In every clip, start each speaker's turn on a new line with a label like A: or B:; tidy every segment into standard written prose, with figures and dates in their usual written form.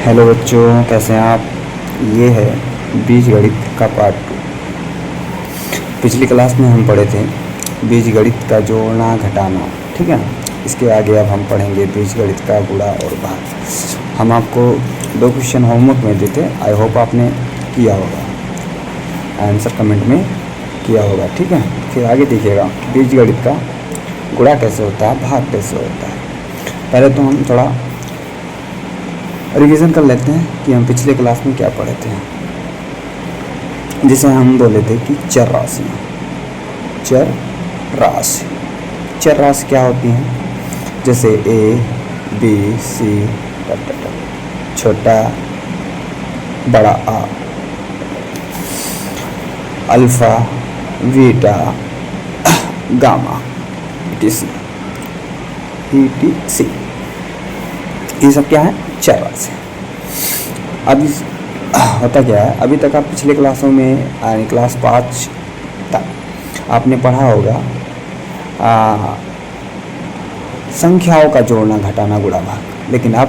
A: Hello बच्चों, कैसे हैं आप। ये है बीजगणित का पार्ट 2। पिछली क्लास में हम पढ़े थे बीजगणित का जोड़ना घटाना, ठीक है। इसके आगे अब हम पढ़ेंगे बीजगणित का गुणा और भाग। हम आपको 2 क्वेश्चन होमवर्क में देते, आई होप आपने किया होगा, आंसर कमेंट में किया होगा, ठीक है। फिर आगे देखिएगा बीजगणित का गुणा कैसे होता है, भाग कैसे होता है। पहले तो हम थोड़ा रिवीजन कर लेते हैं कि हम पिछले क्लास में क्या पढ़े थे, जिसे हम बोले थे कि चर राशि। चर राशि क्या होती हैं, जैसे ए बी सी छोटा बड़ा आ, अल्फा बीटा गामा etc ये सब क्या है, चर राशि। अभी होता क्या है, अभी तक आप पिछले क्लासों में यानी क्लास 5 तक आपने पढ़ा होगा संख्याओं का जोड़ना घटाना गुणा भाग। लेकिन अब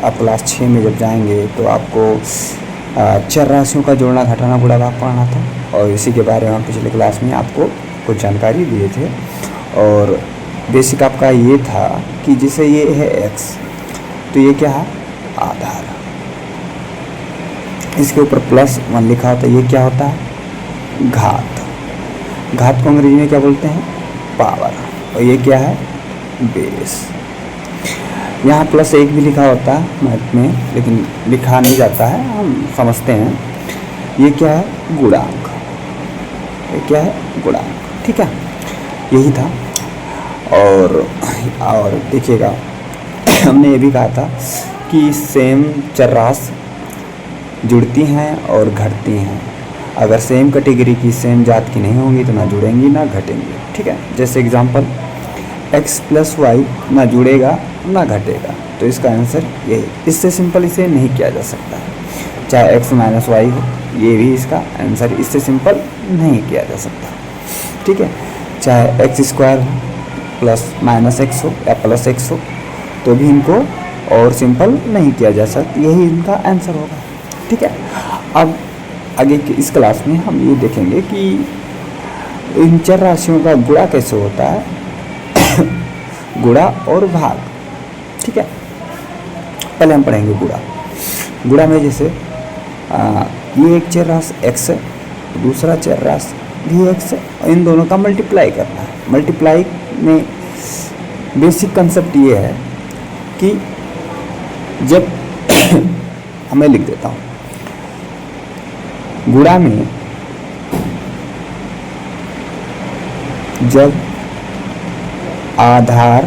A: आप क्लास 6 में जब जाएंगे तो आपको चर राशियों का जोड़ना घटाना गुणा भाग पढ़ना था, और इसी के बारे में हम पिछले क्लास में आपको कुछ जानकारी दिए थे। और बेसिक आपका ये था कि जैसे ये है x, तो ये क्या है, आधार। इसके ऊपर +1 लिखा होता है, ये क्या होता है, घात को अंग्रेजी में क्या बोलते हैं, पावर। और ये क्या है, बेस। यहाँ +1 भी लिखा होता है मैथ में, लेकिन लिखा नहीं जाता है, हम समझते हैं। ये क्या है, गुणांक। ये क्या है, गुणांक, ठीक है। यही था। और देखिएगा हमने ये भी कहा था कि सेम चर राशि जुड़ती हैं और घटती हैं। अगर सेम कैटेगरी की सेम जात की नहीं होंगी तो ना जुड़ेंगी ना घटेंगी, ठीक है। जैसे एग्जांपल x + y ना जुड़ेगा ना घटेगा, तो इसका आंसर यही। इससे सिंपल इसे नहीं किया जा सकता, चाहे x - y हो, ये भी इसका आंसर इससे सिंपल नहीं किया जा सकता, ठीक है। चाहे x² हो +-x हो या +x हो, तो भी इनको और सिंपल नहीं किया जा सकता, यही इनका आंसर होगा, ठीक है। अब आगे की इस क्लास में हम ये देखेंगे कि इन चर राशियों का गुणा कैसे होता है गुणा और भाग, ठीक है। पहले हम पढ़ेंगे गुणा में जैसे ये एक चर राशि x है, दूसरा चर राशि भी x है, और इन दोनों का मल्टीप्लाई करना है। मल्टीप्लाई में बेसिक कंसेप्ट ये है कि जब मैं लिख देता हूँ, गुणा में जब आधार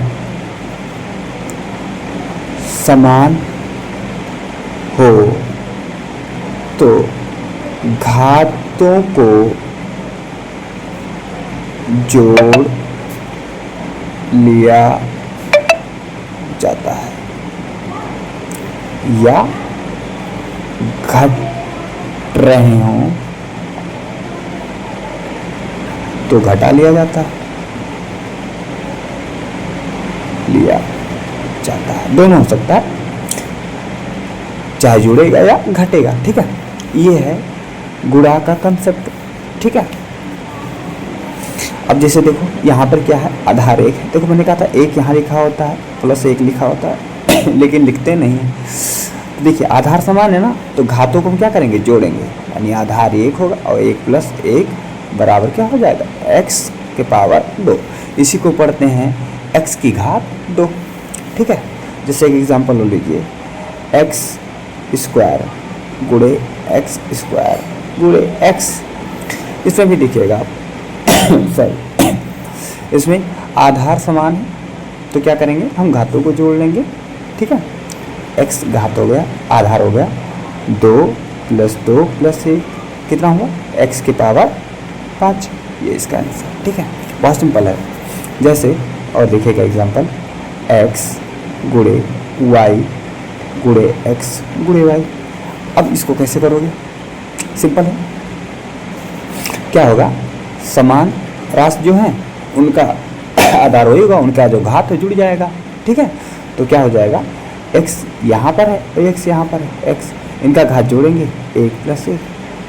A: समान हो तो घातों को जोड़ लिया जाता है या घट रहे हों तो घटा लिया जाता है, दोनों हो सकता है, चाहे जुड़ेगा या घटेगा, ठीक है। ये है गुणा का कंसेप्ट, ठीक है। अब जैसे देखो यहाँ पर क्या है, आधार 1 है। देखो मैंने कहा था 1 यहाँ लिखा होता है, +1 लिखा होता है लेकिन लिखते नहीं है। देखिए आधार समान है ना, तो घातों को हम क्या करेंगे, जोड़ेंगे, यानी आधार 1 होगा और 1 + 1 बराबर क्या हो जाएगा, x⁻2। इसी को पढ़ते हैं x⁻2, ठीक है। जैसे एक एग्जाम्पल ले लीजिए, x² × x² × x। इसमें भी देखिएगा आप सॉरी इसमें आधार समान है तो क्या करेंगे, हम घातों को जोड़ लेंगे, ठीक है। x घात हो गया, आधार हो गया 2 + 2 + 1 कितना हुआ, x⁻5। ये इसका आंसर, ठीक है। बहुत सिंपल है। जैसे और देखिएगा example, x × y × x × y। अब इसको कैसे करोगे, सिंपल है। क्या होगा, समान राशि जो है उनका आधार होगा, उनका जो घात है जुड़ जाएगा, ठीक है। तो क्या हो जाएगा, एक्स यहाँ पर है और एक्स यहाँ पर है, एक्स इनका घात जोड़ेंगे 1+1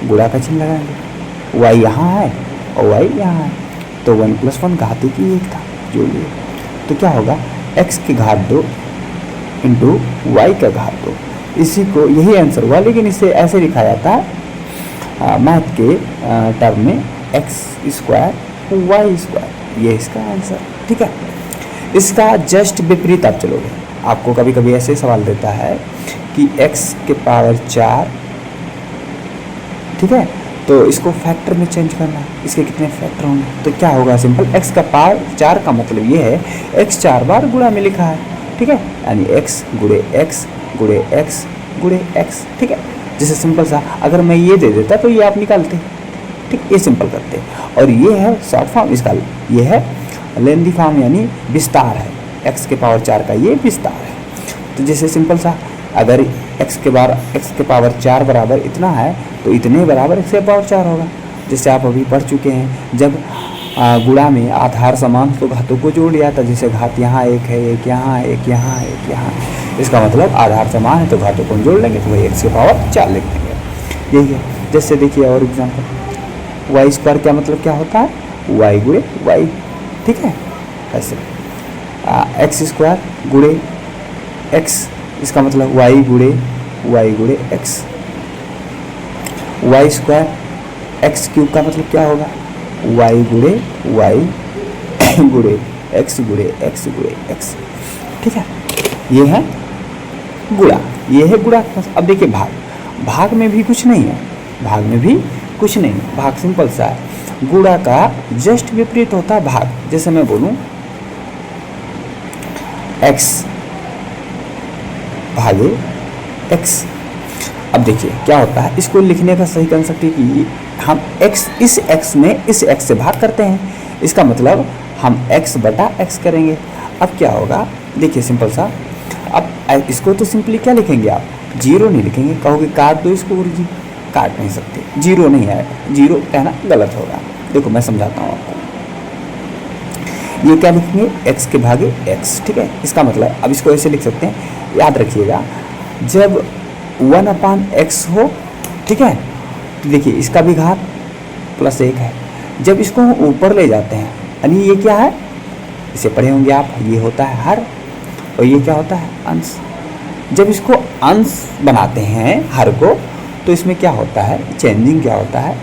A: गुणा का चिन्ह लगाएंगे, वाई यहाँ है और वाई यहाँ है, तो 1+1 घात की 1 था, जोड़िए तो क्या होगा x की घात 2 इंटू वाई का घात 2। इसी को यही आंसर हुआ, लेकिन इसे ऐसे लिखा जाता है मैथ के टर्म में x² y², ये इसका आंसर। ठीक है, इसका जस्ट विपरीत आप चलोगे, आपको कभी कभी ऐसे सवाल देता है कि x के पावर 4, ठीक है, तो इसको फैक्टर में चेंज करना, इसके कितने फैक्टर होंगे, तो क्या होगा सिंपल, x का पावर 4 का मतलब ये है x 4 बार गुणा में लिखा है, ठीक है, यानी x गुणे x गुणे x गुणे x। ठीक है, जैसे सिंपल सा अगर मैं ये दे देता तो ये आप निकालते, ठीक, ये सिंपल करते, और ये है शॉर्ट फॉर्म, इसका ये है लेंदी फॉर्म यानी विस्तार है, x के पावर 4 का ये विस्तार है। तो जैसे सिंपल सा अगर x के पावर 4 बराबर इतना है तो इतने बराबर x के पावर 4 होगा। जैसे आप अभी पढ़ चुके हैं, जब गुणा में आधार समान तो घातों को जोड़ लिया था, जैसे घात यहाँ एक है, एक यहाँ है, एक यहाँ है, एक यहाँ है, इसका मतलब आधार समान है तो घातों को जोड़ लेंगे तो वही x के पावर 4 लिख देंगे, यही है। जैसे देखिए और एग्जाम्पल, y² क्या मतलब क्या होता है, y गुणे y, ठीक है, ऐसे x² गुणे x, इसका मतलब y गुणे x, y² x³ का मतलब क्या होगा, y गुणे y गुणे x गुणे x गुणे x। ठीक है, ये है गुणा, ये है गुणा। अब देखिए भाग में भी कुछ नहीं है, भाग में भी कुछ नहीं, भाग सिंपल सा है, गुणा का जस्ट विपरीत होता है भाग। जैसे मैं बोलूं x भागे x, अब देखिए क्या होता है, इसको लिखने का सही कंसेप्ट है कि हम x इस x में इस x से भाग करते हैं, इसका मतलब हम x बटा x करेंगे। अब क्या होगा, देखिए सिंपल सा, अब इसको तो सिंपली क्या लिखेंगे आप, 0 नहीं लिखेंगे, कहोगे काट दो इसको, गुरुजी काट नहीं सकते, 0 नहीं आएगा, 0 कहना गलत होगा। देखो मैं समझाता हूँ आपको, ये क्या लिखेंगे, x के भागे x, ठीक है, इसका मतलब अब इसको ऐसे लिख सकते हैं, याद रखिएगा जब 1/x हो, ठीक है, तो देखिए इसका भी घात +1 है, जब इसको हम ऊपर ले जाते हैं, यानी ये क्या है, इसे पढ़े होंगे आप, ये होता है हर और ये क्या होता है अंश। जब इसको अंश बनाते हैं हर को, तो इसमें क्या होता है, चेंजिंग क्या होता है,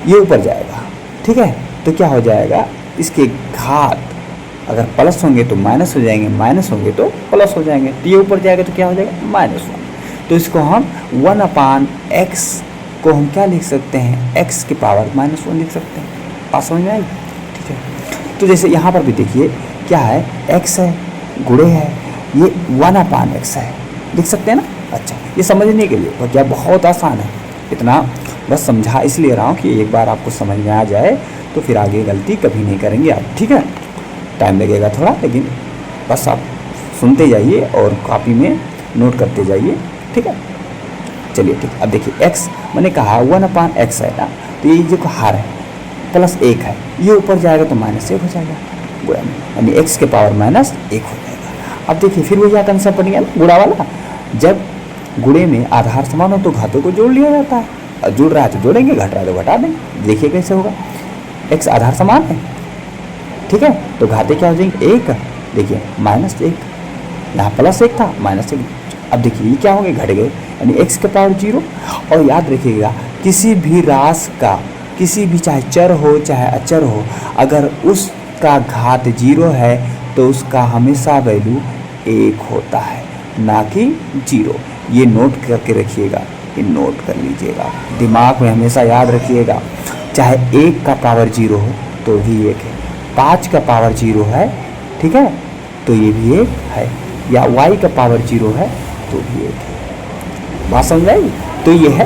A: ये ऊपर जाएगा, ठीक है, तो क्या हो जाएगा, इसके घात अगर प्लस होंगे तो माइनस हो जाएंगे, माइनस होंगे तो प्लस हो जाएंगे, तो ये ऊपर जाएगा तो क्या हो जाएगा -1। तो इसको हम 1/x को हम क्या लिख सकते हैं, x के पावर -1 लिख सकते हैं। बात समझ में आई, ठीक है। तो जैसे यहाँ पर भी देखिए क्या है, x है गुणे है, ये 1/x है, लिख सकते हैं ना। अच्छा, ये समझने के लिए तो क्या बहुत आसान है, इतना बस समझा इसलिए रहा हूँ कि एक बार आपको समझ में आ जाए तो फिर आगे गलती कभी नहीं करेंगे आप, ठीक है। टाइम लगेगा थोड़ा, लेकिन बस आप सुनते जाइए और कॉपी में नोट करते जाइए, ठीक है। चलिए ठीक, अब देखिए x मैंने कहा 1/x है ना, तो ये जो हार है +1 है, ये ऊपर जाएगा तो -1 हो जाएगा गुणा में, यानी x के पावर -1 हो जाएगा। अब देखिए फिर वही कंसेप्ट बन गया गुणा वाला, जब गुणे में आधार समान हो तो घातों को जोड़ लिया जाता है, और जुड़ रहा है तो जोड़ेंगे, घट रहा है तो घटा देंगे। देखिए कैसे होगा, x आधार समान है, ठीक है, तो घाते क्या हो जाएंगे 1, देखिए -1, यहाँ +1 था -1, अब देखिए ये क्या होंगे, घट गए, यानी x के पावर 0। और याद रखिएगा किसी भी राशि का, किसी भी चाहे चर हो चाहे अचर हो, अगर उसका घात 0 है तो उसका हमेशा वैल्यू 1 होता है, ना कि 0। ये नोट करके रखिएगा, ये नोट कर लीजिएगा, दिमाग में हमेशा याद रखिएगा, चाहे 1 का पावर 0 हो तो भी 1 है, 5 का पावर 0 है, ठीक है, तो ये भी 1 है, या y का पावर 0 है तो भी 1 है। बात समझ आई। तो ये है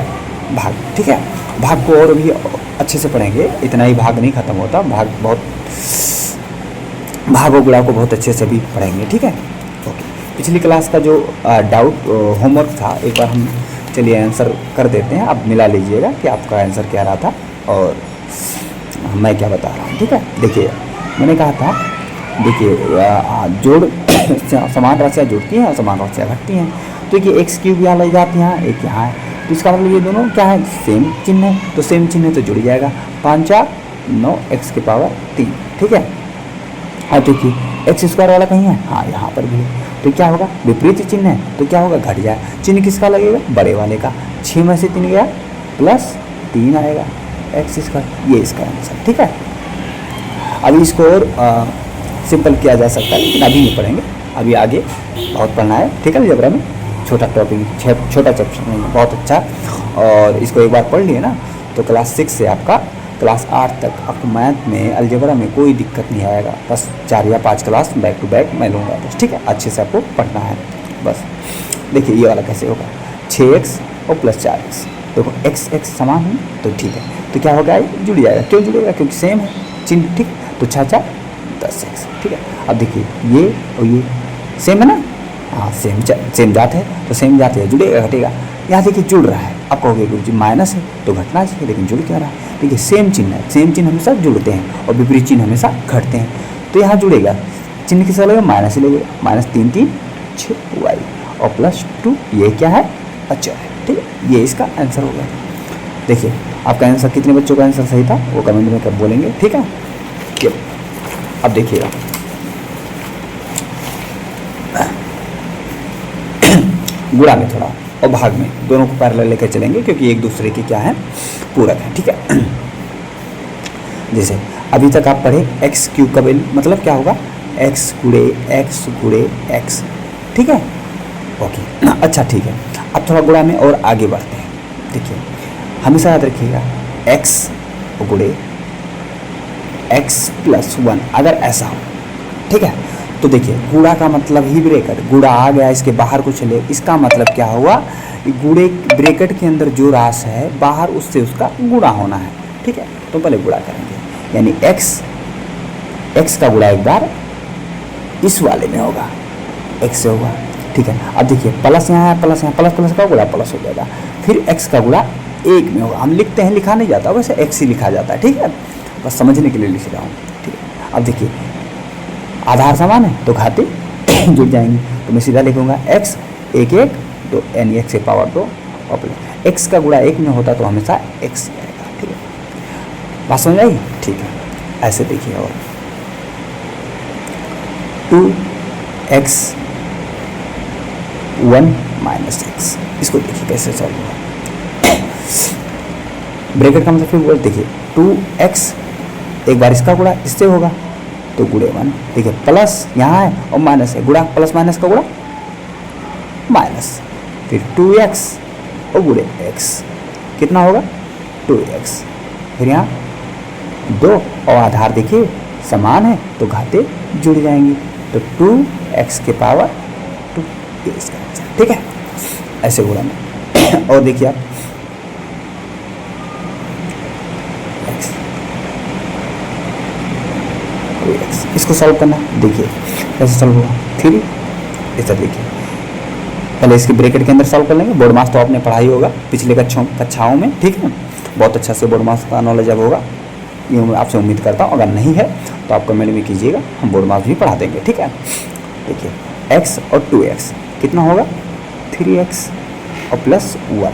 A: भाग, ठीक है। भाग को और भी अच्छे से पढ़ेंगे, इतना ही भाग नहीं खत्म होता, भाग बहुत, भाग और गुणा को बहुत अच्छे से भी पढ़ेंगे, ठीक है। ओके, पिछली क्लास का जो डाउट होमवर्क था, एक बार हम चलिए आंसर कर देते हैं, आप मिला लीजिएगा कि आपका आंसर क्या रहा था और मैं क्या बता रहा हूँ, ठीक है। देखिए मैंने कहा था देखिए जोड़ समान राशियाँ जुड़ती हैं और समान राशियाँ घटती हैं। तो देखिए एक्स क्यूब यहाँ ले जाती हैं, एक यहाँ है, तो इसका मतलब ये दोनों क्या है, सेम चिन्ह है, तो सेम चिन्ह है तो जुड़ जाएगा। 5 4 9 एक्स की पावर 3, ठीक है। अब देखिए एक्स स्क्वायर वाला कहीं है, हाँ यहाँ पर भी है, तो क्या होगा, विपरीत चिन्ह है तो क्या होगा, घट जाए। चिन्ह किसका लगेगा, बड़े वाले का। 6 में से 3 गया प्लस 3 आएगा एक्स स्क्वायर, ये इसका आंसर, ठीक है। अभी इसको और सिंपल किया जा सकता है, लेकिन अभी नहीं पढ़ेंगे, अभी आगे बहुत पढ़ना है, ठीक है। अलजेब्रा में छोटा टॉपिक, छोटा चैप्टर नहीं है, बहुत अच्छा। और इसको एक बार पढ़ लिए ना तो क्लास 6 से आपका क्लास 8 तक आपको मैथ में, अलजेब्रा में कोई दिक्कत नहीं आएगा। बस 4 या 5 क्लास बैक टू बैक मैं लूँगा बस, ठीक है। अच्छे से आपको पढ़ना है बस। देखिए ये वाला कैसे होगा, 6x और प्लस 4x, देखो x x समान है तो ठीक है, तो क्या होगा, ये जुड़ जाएगा। क्यों जुड़ेगा, क्योंकि सेम है चिन्ह, ठीक। तो 6 4 10x, ठीक है। अब देखिए ये और ये सेम है ना, हाँ सेम जात है, तो सेम जात है, जुड़ेगा घटेगा। यहाँ देखिए जुड़ रहा है, आप कहोगे गुरुजी माइनस है तो घटना चाहिए, लेकिन जुड़ क्या रहा है, देखिए सेम चिन्ह है, सेम चिन्ह हमेशा जुड़ते हैं और विपरीत चिन्ह हमेशा घटते हैं। तो यहाँ जुड़ेगा, चिन्ह किसका लगेगा, माइनस ही लगेगा। -3 3 6 y और +2, ये क्या है, अचर है, ठीक है। ये इसका आंसर होगा। देखिए आपका आंसर, कितने बच्चों का आंसर सही था वो कमेंट में कब बोलेंगे, ठीक है। अब देखिएगा गुणा में थोड़ा और भाग में दोनों को पैरेलल लेकर चलेंगे, क्योंकि एक दूसरे के क्या है, पूरक है, ठीक है। जैसे अभी तक आप पढ़े एक्स क्यूब का मतलब क्या होगा, एक्स गुणे एक्स, ठीक है, ओके। अच्छा ठीक है, अब थोड़ा गुणा में और आगे बढ़ते हैं। देखिए हमेशा याद रखिएगा एक्स गुणे x + 1, अगर ऐसा हो, ठीक है। तो देखिए गुणा का मतलब ही ब्रैकेट, गुणा आ गया, इसके बाहर कुछ ले, इसका मतलब क्या हुआ, गुणे ब्रैकेट के अंदर जो राशि है बाहर उससे उसका गुणा होना है, ठीक है। तो पहले गुणा करेंगे, यानी x का गुणा एक बार इस वाले में होगा, x से होगा, ठीक है। अब देखिए प्लस यहाँ है, प्लस यहाँ, प्लस का गुणा प्लस हो जाएगा, फिर x का गुणा 1 में होगा। हम लिखते हैं, लिखा नहीं जाता वैसे, x ही लिखा जाता है, ठीक है, बस समझने के लिए लिख रहा हूँ, ठीक है। अब देखिए आधार समान है तो घाते जुड़ जाएंगे, तो मैं सीधा लिखूंगा x 1 1 2 यानी x की पावर 2 और प्लस x का गुणा 1 में होता तो हमेशा x ही आएगा, ठीक है। बात समझ आई, ठीक है। ऐसे देखिए और 2x 1 - x, इसको देखिए कैसे सॉल्व होगा। ब्रैकेट का मतलब फिर बोल, देखिए 2x एक बार इसका गुणा इससे होगा तो गुणे 1, देखिए प्लस यहाँ है और माइनस है, गुणा प्लस माइनस का गुणा माइनस, फिर 2x और गुणे x, कितना होगा 2x, फिर यहाँ 2 और आधार देखिए समान है तो घाते जुड़ जाएंगी, तो 2x की पावर 2, ये इसका आंसर, ठीक है। ऐसे गुणा में और देखिए आप इसको सॉल्व करना, देखिए कैसे सॉल्व होगा। 3 ऐसा देखिए, पहले इसके ब्रैकेट के अंदर सॉल्व कर लेंगे। बोर्ड मास तो आपने पढ़ाई होगा पिछले कक्षाओं में, ठीक है, बहुत अच्छा से बोर्ड मास का नॉलेज अब होगा, ये मैं आपसे उम्मीद करता हूँ। अगर नहीं है तो आप कमेंट में कीजिएगा, हम बोर्ड मास भी पढ़ा देंगे, ठीक है। देखिए x और 2x कितना होगा, 3x और +1।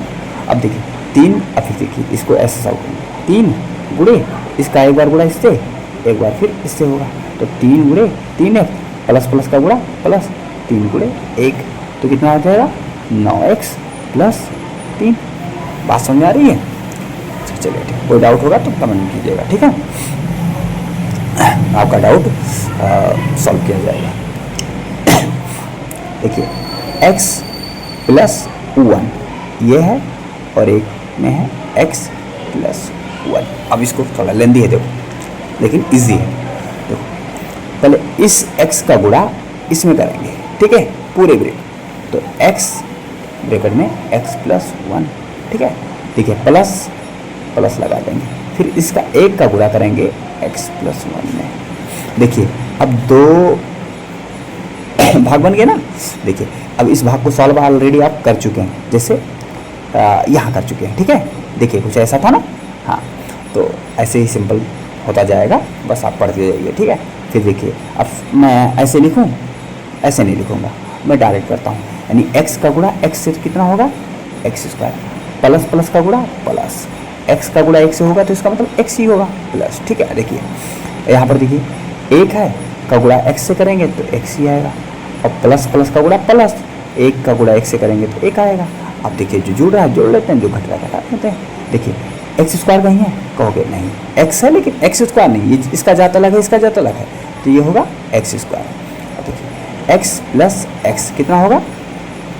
A: अब देखिए 3, अब फिर देखिए इसको ऐसे सॉल्व करेंगे, 3 गुणे इसका एक बार गुणा इससे, एक बार फिर इससे होगा, तो 3 गुणे 3x प्लस का गुणा प्लस 3 गुणे 1, तो कितना आ जाएगा 9x + 3। बात समझ आ रही है, चलिए ठीक, कोई डाउट होगा तो कमेंट कीजिएगा, ठीक है, आपका डाउट सॉल्व किया जाएगा। देखिए x + 1 ये है और एक में है x + 1। अब इसको थोड़ा लेंदी है देखो, लेकिन इजी है। देखो पहले इस x का गुणा इसमें करेंगे, ठीक है, पूरे ब्रैकेट, तो x ब्रैकेट में x + 1, ठीक है, ठीक है, प्लस लगा देंगे, फिर इसका 1 का गुणा करेंगे x + 1 में। देखिए अब 2 भाग बन गए ना। देखिए अब इस भाग को सॉल्व ऑलरेडी आप कर चुके हैं, जैसे यहाँ कर चुके हैं, ठीक है। देखिए कुछ ऐसा था ना, हाँ, तो ऐसे ही सिंपल होता जाएगा, बस आप पढ़ते जाइए, ठीक है। फिर देखिए अब मैं ऐसे लिखूँ, ऐसे नहीं लिखूँगा, मैं डायरेक्ट करता हूँ। यानी x का गुणा x से कितना होगा एक्स स्क्वायर, प्लस प्लस का गुणा प्लस, x का गुणा x से होगा तो इसका मतलब x ही होगा प्लस। ठीक है, देखिए यहाँ पर देखिए एक है का गुणा x से करेंगे तो x ही आएगा, और प्लस प्लस का गुणा प्लस, एक का गुणा x से करेंगे तो एक आएगा। अब देखिए जो जुड़ रहा है जोड़ लेते हैं, जो घट रहा है घटा लेते हैं। देखिए एक्स स्क्वायर कहीं है, कहोगे नहीं एक्स है लेकिन एक्स स्क्वायर नहीं, ये इसका जात अलग है, इसका जात अलग है, तो ये होगा एक्स स्क्वायर। अब देखिए एक्स प्लस एक्स कितना होगा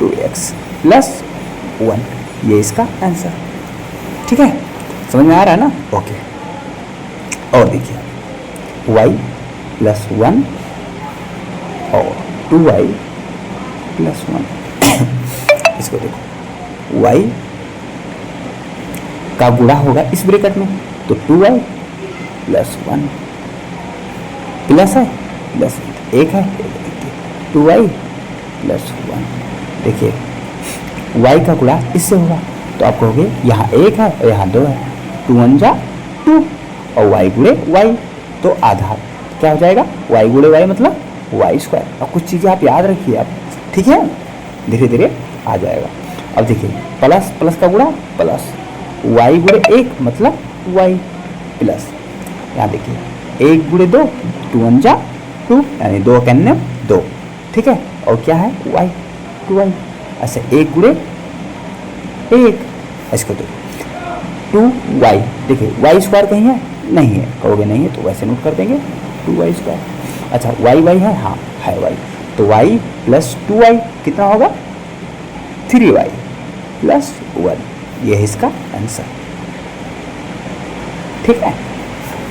A: 2x प्लस 1, ये इसका आंसर। ठीक है, समझ में आ रहा है ना? ओके, और देखिए y प्लस 1 और 2y प्लस 1 इसको देखो y का गुणा होगा इस ब्रैकेट में तो 2y प्लस 1 प्लस है प्लस एक है 2y प्लस 1। देखिए y का गुणा इससे होगा तो आप कहोगे यहाँ एक है और यहाँ 2 है, 2 1 जा 2 और y गुणे y, तो आधा क्या हो जाएगा y गुणे y मतलब y स्क्वायर। अब कुछ चीज़ें आप याद रखिए आप, ठीक है, धीरे धीरे आ जाएगा। अब देखिए प्लस प्लस का गुणा प्लस, y गुणे 1 मतलब y प्लस, यहाँ देखिए 1 गुणे 2 2 1 जा 2 यानी 2 के 2। ठीक है, और क्या है y 2y, ऐसे 1 गुणे 1, इसको देखो 2y। देखिए y स्क्वायर कहीं है नहीं है, कहोगे नहीं है तो वैसे नोट कर देंगे 2y स्क्वायर। अच्छा y है, हाँ है y, तो y प्लस 2y कितना होगा 3y प्लस 1, ये है इसका आंसर। ठीक है,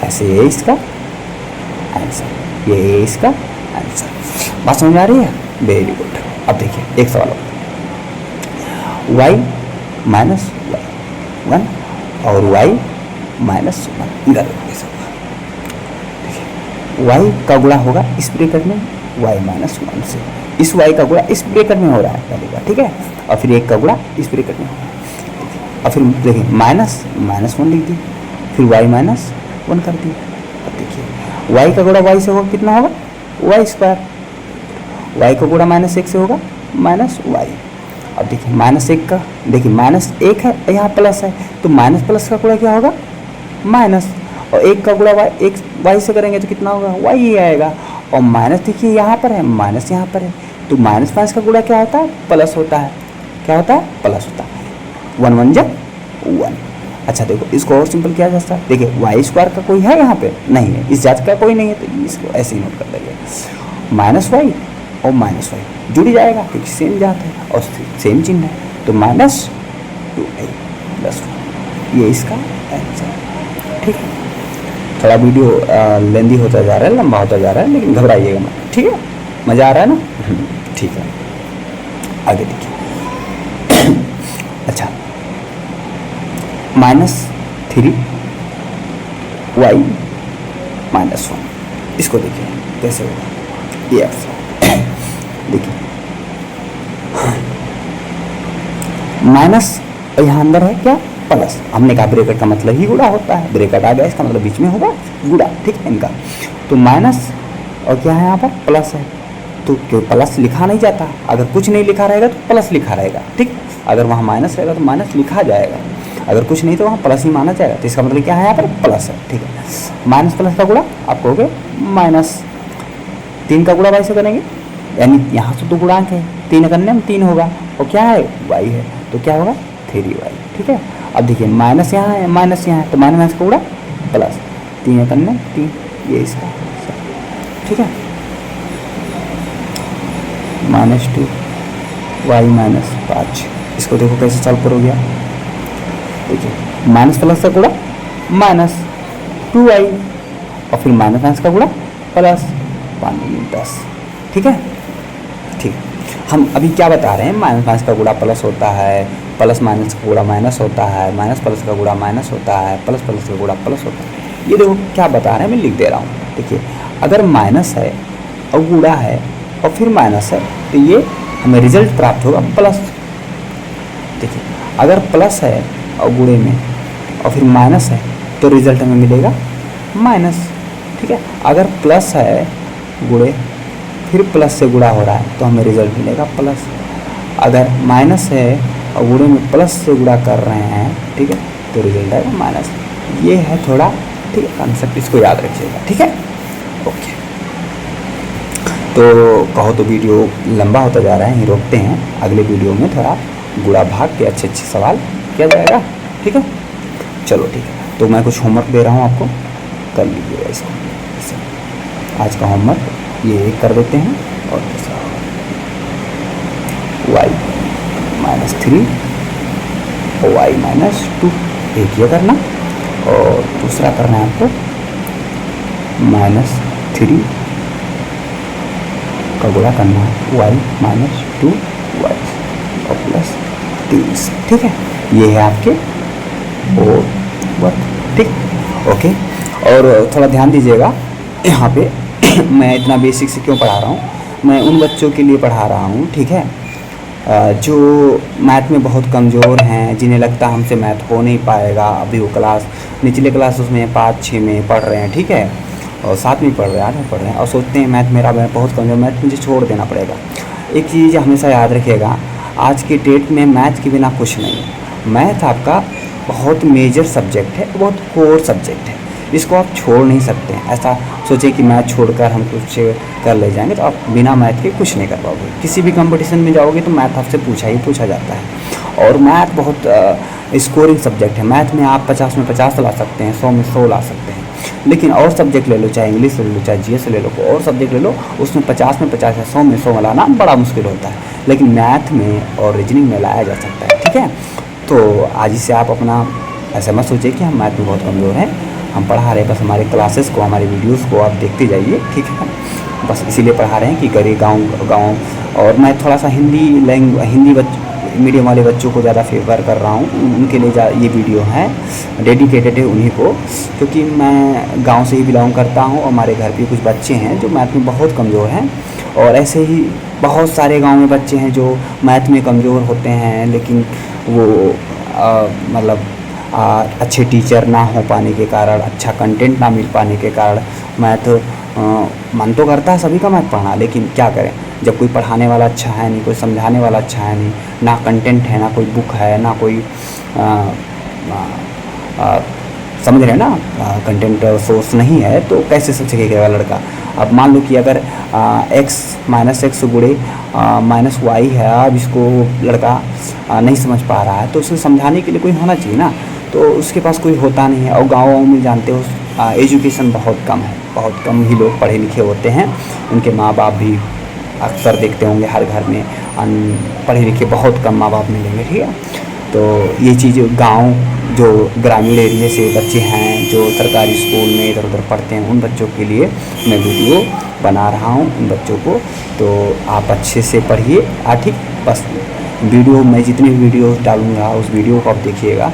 A: ऐसे ये इसका आंसर, ये है इसका आंसर। बात समझ आ रही है? Very good. अब देखिए एक सवाल और, y माइनस वाई 1 और y माइनस 1 इधर y का गुणा होगा इस ब्रैकेट में y माइनस 1 से, इस y का गुणा इस ब्रैकेट में हो रहा है पहली बार। ठीक है, और फिर एक का गुणा इस ब्रैकेट में हो रहा है, और फिर देखिए माइनस माइनस 1 लिख दी, फिर y माइनस 1 कर दी। अब देखिए y का गुणा y से होगा कितना होगा y स्क्वायर, y का गुणा माइनस 1 से होगा माइनस y। अब देखिए माइनस 1 का, देखिए माइनस 1 है यहाँ प्लस है तो माइनस प्लस का गुणा क्या होगा माइनस, और 1 का गुणा एक y से करेंगे तो कितना होगा y ही आएगा, और माइनस देखिए यहाँ पर है माइनस यहाँ पर है तो माइनस माइनस का गुणा क्या होता है प्लस होता है, क्या होता है प्लस होता है, 1 1 जा 1। अच्छा देखो इसको और सिंपल किया जा सकता है, देखिए वाई स्क्वायर का कोई है यहाँ पे नहीं है, इस जात का कोई नहीं है तो इसको ऐसे ही नोट कर देंगे, माइनस वाई और माइनस वाई जुड़ जाएगा क्योंकि सेम जात है और सेम चिन्ह है, तो माइनस 2i प्लस 1, ये इसका आंसर। ठीक है, थोड़ा वीडियो लेंदी होता जा रहा है, लंबा होता जा रहा है, लेकिन घबराइएगा मत। ठीक है, मज़ा आ रहा है ना? ठीक है, आगे देखिए। अच्छा -3y माइनस 1, इसको देखिए कैसे होगा, ये देखिए माइनस और यहाँ अंदर है क्या प्लस, हमने कहा ब्रैकेट का मतलब ही गुणा होता है, ब्रैकेट आ गया इसका मतलब बीच में होगा गुणा। ठीक है, इनका तो माइनस और क्या है यहाँ पर प्लस है, तो क्यों प्लस लिखा नहीं जाता, अगर कुछ नहीं लिखा रहेगा तो प्लस लिखा रहेगा। ठीक, अगर वहाँ माइनस रहेगा तो माइनस लिखा जाएगा, अगर कुछ नहीं तो वहाँ प्लस ही माना जाएगा, तो इसका मतलब क्या है यहाँ पर प्लस है। ठीक है, माइनस प्लस का गुणा आप कहोगे माइनस, 3 का गुणा वाई से करेंगे, यानी यहाँ से 2 गुणांक है, 3 करने में 3 होगा और क्या है वाई है तो क्या होगा 3y। ठीक है, अब देखिए माइनस यहाँ है माइनस यहाँ है तो माइनस का गुणा प्लस, 3 करने 3, ये इसका। ठीक है, -2y माइनस 5, इसको देखो कैसे सॉल्व करोगे आप। देखिए माइनस प्लस का गुणा माइनस 2y और फिर माइनस माइनस का गुणा प्लस 5 10। ठीक है, ठीक, हम अभी क्या बता रहे हैं, माइनस माइनस का गुणा प्लस होता है, प्लस माइनस का गुणा माइनस होता है, माइनस प्लस का गुणा माइनस होता है, प्लस प्लस का गुणा प्लस होता है। ये देखो क्या बता रहे हैं, मैं लिख दे रहा हूँ। देखिए अगर माइनस है और गुणा है और फिर माइनस है तो ये हमें रिजल्ट प्राप्त होगा प्लस। देखिए अगर प्लस है और गुणे में और फिर माइनस है तो रिजल्ट हमें मिलेगा माइनस। ठीक है। अगर प्लस है गुणे फिर प्लस से गुणा हो रहा है तो हमें रिजल्ट मिलेगा प्लस। अगर माइनस है और गुणे में प्लस से गुणा कर रहे हैं, ठीक है, तो रिजल्ट आएगा माइनस। ये है थोड़ा, ठीक है, कॉन्सेप्ट, इसको याद रखिएगा, ठीक है। ओके, तो कहो तो वीडियो लंबा होता जा रहा है, यहीं रोकते हैं। अगले वीडियो में थोड़ा गुणा भाग के अच्छे अच्छे सवाल किया जाएगा, ठीक है। चलो ठीक है, तो मैं कुछ होमवर्क दे रहा हूँ आपको, कर लीजिएगा इसको। आज का होमवर्क ये एक कर देते हैं और दूसरा y-3 और y-2 एक ये करना, और दूसरा करना है आपको -3 का गुणा करना है y-2 y और +3 से, ठीक है। ये है आपके वर्क, ठीक, ओके। और थोड़ा ध्यान दीजिएगा यहाँ पे मैं इतना बेसिक से क्यों पढ़ा रहा हूँ, मैं उन बच्चों के लिए पढ़ा रहा हूँ, ठीक है, जो मैथ में बहुत कमज़ोर हैं, जिन्हें लगता है हमसे मैथ हो नहीं पाएगा। अभी वो क्लास निचले क्लास उसमें 5-6 में पढ़ रहे हैं, ठीक है, और 7 में पढ़ रहे हैं, 8 में पढ़ रहे हैं, और सोचते हैं मैथ मेरा बहुत कमज़ोर, मैथ मुझे छोड़ देना पड़ेगा। एक चीज़ हमेशा याद रखिएगा, आज के डेट में मैथ के बिना कुछ नहीं है। मैथ आपका बहुत मेजर सब्जेक्ट है, बहुत कोर सब्जेक्ट है, इसको आप छोड़ नहीं सकते हैं। ऐसा सोचे कि मैथ छोड़कर हम कुछ कर ले जाएंगे तो आप बिना मैथ के कुछ नहीं कर पाओगे। किसी भी कंपटीशन में जाओगे तो मैथ आपसे पूछा जाता है, और मैथ बहुत स्कोरिंग सब्जेक्ट है। मैथ में आप 50 में 50 ला सकते हैं, 100 में 100 ला सकते हैं। लेकिन और सब्जेक्ट ले लो, चाहे इंग्लिश ले लो, चाहे जीएस ले लो, और सब्जेक्ट ले लो, उसमें 50 में 50 या 100 में 100 लाना बड़ा मुश्किल होता है। लेकिन मैथ में और रीजनिंग में लाया जा सकता है, ठीक है। तो आज से आप अपना ऐसा मत सोचिए कि हम मैथ में बहुत कमज़ोर हैं, हम पढ़ा रहे हैं बस हमारे क्लासेस को, हमारे वीडियोस को आप देखते जाइए, ठीक है। बस इसीलिए पढ़ा रहे हैं कि गरीब गाँव। और मैं थोड़ा सा हिंदी मीडियम वाले बच्चों को ज़्यादा फेवर कर रहा हूँ, उनके लिए ये वीडियो है, डेडिकेटेड है उन्हीं को, क्योंकि मैं गांव से ही बिलोंग करता हूँ। हमारे घर पे कुछ बच्चे हैं जो मैथ में बहुत कमज़ोर हैं, और ऐसे ही बहुत सारे गांव में बच्चे हैं जो मैथ में कमज़ोर होते हैं, लेकिन वो मतलब अच्छे टीचर ना हो पाने के कारण, अच्छा कंटेंट ना मिल पाने के कारण मैथ मन तो करता है सभी का मैथ पढ़ना, लेकिन क्या करें, जब कोई पढ़ाने वाला अच्छा है नहीं, कोई समझाने वाला अच्छा है नहीं, ना कंटेंट है, ना कोई बुक है, ना कोई समझ रहे हैं ना, कंटेंट सोर्स नहीं है, तो कैसे सीखेगा लड़का। अब मान लो कि अगर x गुणे -y है, अब इसको लड़का नहीं समझ पा रहा है, तो उसे समझाने के लिए कोई होना चाहिए ना, तो उसके पास कोई होता नहीं है। और गाँव में जानते हो एजुकेशन बहुत कम है, बहुत कम ही लोग पढ़े लिखे होते हैं। उनके माँ बाप भी अक्सर देखते होंगे हर घर में पढ़े लिखे बहुत कम माँ बाप मिलेंगे, ठीक है। तो ये चीज़ गांव जो ग्रामीण एरिया से बच्चे हैं जो सरकारी स्कूल में इधर उधर पढ़ते हैं, उन बच्चों के लिए मैं वीडियो बना रहा हूँ, उन बच्चों को। तो आप अच्छे से पढ़िए, ठीक, बस वीडियो मैं जितनी वीडियो डालूँगा उस वीडियो को आप देखिएगा।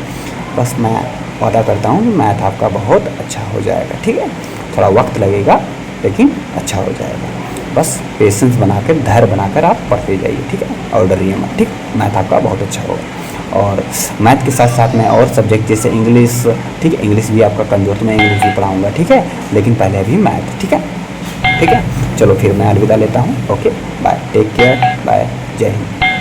A: बस मैं वादा करता हूँ कि मैथ आपका बहुत अच्छा हो जाएगा, ठीक है। थोड़ा वक्त लगेगा लेकिन अच्छा हो जाएगा। बस पेशेंस बनाकर, धैर्य बनाकर आप पढ़ते जाइए, ठीक है, और डरिए मत, ठीक। मैथ आपका बहुत अच्छा होगा। और मैथ के साथ साथ मैं और सब्जेक्ट जैसे इंग्लिश, ठीक है, इंग्लिश भी आपका कमज़ोर, तो मैं इंग्लिश भी पढ़ाऊँगा, ठीक है, लेकिन पहले अभी मैथ, ठीक है, ठीक है। चलो फिर मैं अलविदा लेता हूँ, okay, bye, take care, bye, जय हिंद।